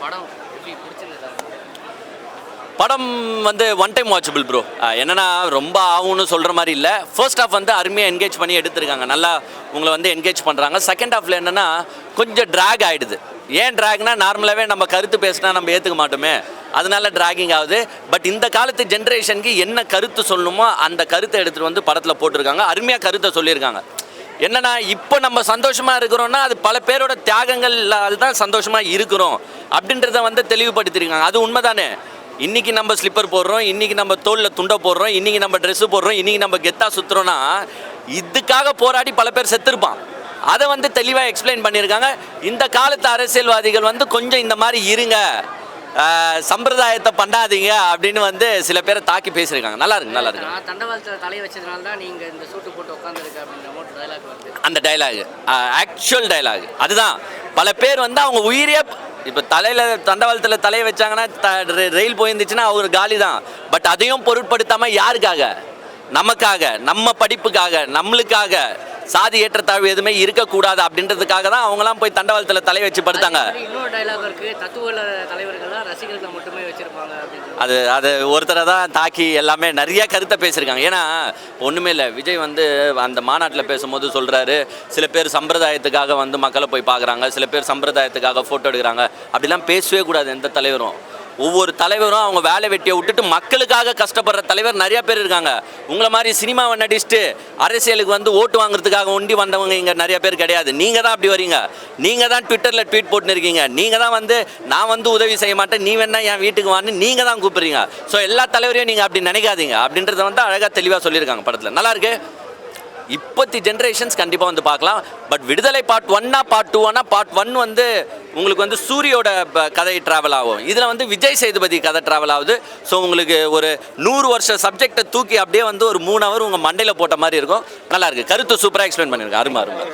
படம் எப்படி பிடிச்சிருந்ததா? படம் வந்து ஒன் டைம் வாட்சபிள் ப்ரோ. என்னன்னா ரொம்ப ஆகும்னு சொல்கிற மாதிரி இல்லை. ஃபர்ஸ்ட் ஹாஃப் வந்து அருமையாக என்கேஜ் பண்ணி எடுத்திருக்காங்க, நல்லா உங்களை வந்து என்கேஜ் பண்ணுறாங்க. செகண்ட் ஹாஃபில் என்னென்னா கொஞ்சம் ட்ராக் ஆகிடுது. ஏன் ட்ராக்னா, நார்மலாகவே நம்ம கருத்து பேசினா நம்ம ஏற்றுக்க மாட்டோமே, அதனால ட்ராகிங் ஆகுது. பட் இந்த காலத்து ஜென்ரேஷனுக்கு என்ன கருத்து சொல்லணுமோ அந்த கருத்தை எடுத்துகிட்டு வந்து படத்தில் போட்டிருக்காங்க. அருமையாக கருத்தை சொல்லியிருக்காங்க. என்னன்னா, இப்போ நம்ம சந்தோஷமாக இருக்கிறோன்னா அது பல பேரோட தியாகங்களால் தான் சந்தோஷமாக இருக்கிறோம் அப்படின்றத வந்து தெளிவுபடுத்தியிருக்காங்க. அது உண்மைதானே. இன்றைக்கி நம்ம ஸ்லிப்பர் போடுறோம், இன்றைக்கி நம்ம தோளில் துண்டை போடுறோம், இன்றைக்கி நம்ம ட்ரெஸ்ஸு போடுறோம், இன்றைக்கி நம்ம கெத்தாக சுற்றுறோன்னா இதுக்காக போராடி பல பேர் செத்துருப்பான். அதை வந்து தெளிவாக எக்ஸ்பிளைன் பண்ணியிருக்காங்க. இந்த காலத்து அரசியல்வாதிகள் வந்து கொஞ்சம் இந்த மாதிரி இருங்க, சம்பிரதாயத்தை பண்ணாதீங்க அப்படின்னு வந்து சில பேரை தாக்கி பேசியிருக்காங்க. நல்லா இருக்கு, நல்லா இருக்கு. நான் தண்டவாளத்தில் தலையை வச்சதுனால தான் நீங்கள் இந்த சூட்டு போட்டு உட்காந்துருக்கு அப்படின்ற மாதிரி டைலாக் வருது. அந்த டைலாக் ஆக்சுவல் டைலாக் அதுதான். பல பேர் வந்து அவங்க உயிரே இப்போ தலையில் தண்டவாளத்தில் தலையை வச்சாங்கன்னா ரயில் போயிருந்துச்சுன்னா அவர் காலி தான். பட் அதையும் பொருட்படுத்தாமல் யாருக்காக? நமக்காக, நம்ம படிப்புக்காக, நம்மளுக்காக, சாதி ஏற்றத்தாழ்வு எதுவுமே இருக்கக்கூடாது அப்படின்றதுக்காக தான் அவங்களாம் போய் தண்டவாளத்தில் தலையை வச்சு படுத்தாங்க. இன்னொரு டைலாக் இருக்குது, தத்துவ தலைவர்கள்லாம் ரசிகர்களை மட்டுமே வச்சுருப்பாங்க அப்படின்னு. அது ஒருத்தரை தான் தாக்கி எல்லாமே நிறைய கருத்தை பேசியிருக்காங்க. ஏன்னா ஒன்றுமே இல்லை, விஜய் வந்து அந்த மாநாட்டில் பேசும்போது சொல்கிறாரு, சில பேர் சம்பிரதாயத்துக்காக வந்து மக்களை போய் பார்க்குறாங்க, சில பேர் சம்பிரதாயத்துக்காக ஃபோட்டோ எடுக்கிறாங்க. அப்படிலாம் பேசவே கூடாது எந்த தலைவரும். ஒவ்வொரு தலைவரும் அவங்க வேலை வெட்டியை விட்டுட்டு மக்களுக்காக கஷ்டப்படுற தலைவர் நிறையா பேர் இருக்காங்க. உங்களை மாதிரி சினிமாவை நடிச்சுட்டு அரசியலுக்கு வந்து ஓட்டு வாங்குறதுக்காக ஒண்டி வந்தவங்க இங்கே நிறைய பேர் கிடையாது. நீங்கள் தான் அப்படி வரீங்க. நீங்கள் தான் ட்விட்டரில் ட்வீட் போட்டுன்னு இருக்கீங்க. நீங்கள் தான் வந்து நான் வந்து உதவி செய்ய மாட்டேன், நீ வேணா என் வீட்டுக்கு வான்னு நீங்கள் தான் கூப்பிட்றீங்க. ஸோ எல்லா தலைவரையும் நீங்கள் அப்படி நினைக்காதீங்க அப்படின்றத வந்து அழகாக தெளிவாக சொல்லியிருக்காங்க படத்தில். நல்லாயிருக்கு. இப்போத்தி ஜென்ரேஷன்ஸ் கண்டிப்பாக வந்து பார்க்கலாம். பட் விடுதலை பார்ட் 1 பார்ட் 2 பார்ட் 1 வந்து உங்களுக்கு வந்து சூரியோட கதை ட்ராவல் ஆகும். இதில் வந்து விஜய் சேதுபதி கதை ட்ராவல் ஆகுது. ஸோ உங்களுக்கு ஒரு 100 வருஷ சப்ஜெக்டை தூக்கி அப்படியே வந்து ஒரு 3 ஹவர் உங்கள் மண்டையில் போட்ட மாதிரி இருக்கும். நல்லாயிருக்கு. கருத்து சூப்பராக எக்ஸ்பிளைன் பண்ணியிருக்கேன். அருமை.